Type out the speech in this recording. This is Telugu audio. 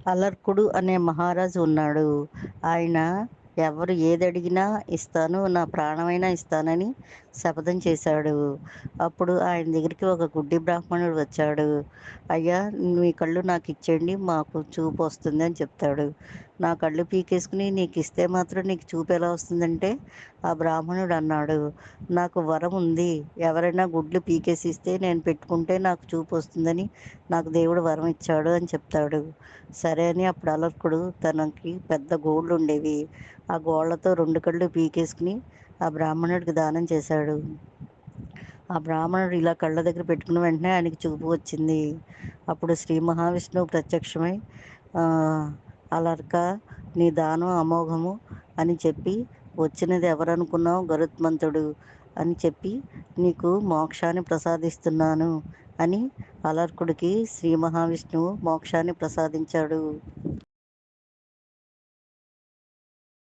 అలర్కుడు అనే మహారాజు ఉన్నాడు. ఆయన ఎవరు ఏదడిగినా ఇస్తాను, నా ప్రాణమైనా ఇస్తానని శపథం చేశాడు. అప్పుడు ఆయన దగ్గరికి ఒక గుడ్డి బ్రాహ్మణుడు వచ్చాడు. అయ్యా, మీ కళ్ళు నాకు ఇచ్చేయండి, మాకు చూపు వస్తుంది అని చెప్తాడు. నా కళ్ళు పీకేసుకుని నీకు ఇస్తే మాత్రం నీకు చూపు ఎలా వస్తుందంటే, ఆ బ్రాహ్మణుడు అన్నాడు, నాకు వరం ఉంది, ఎవరైనా గుడ్లు పీకేసి ఇస్తే నేను పెట్టుకుంటే నాకు చూపు వస్తుందని నాకు దేవుడు వరం ఇచ్చాడు అని చెప్తాడు. సరే అని అప్పుడు అలర్కుడు తనకి పెద్ద గోళ్ళు ఉండేవి, ఆ గోళ్లతో 2 కళ్ళు పీకేసుకుని ఆ బ్రాహ్మణుడికి దానం చేశాడు. ఆ బ్రాహ్మణుడు ఇలా కళ్ళ దగ్గర పెట్టుకున్న వెంటనే ఆయనకి చూపు వచ్చింది. అప్పుడు శ్రీ మహావిష్ణువు ప్రత్యక్షమై, "ఆ, అలర్క, నీ దానం అమోఘము" అని చెప్పి, "వచ్చినది ఎవరనుకున్నావు? గరుత్మంతుడు అని చెప్పి నీకు మోక్షాన్ని ప్రసాదిస్తున్నాను" అని అలర్కుడికి శ్రీ మహావిష్ణువు మోక్షాన్ని ప్రసాదించాడు.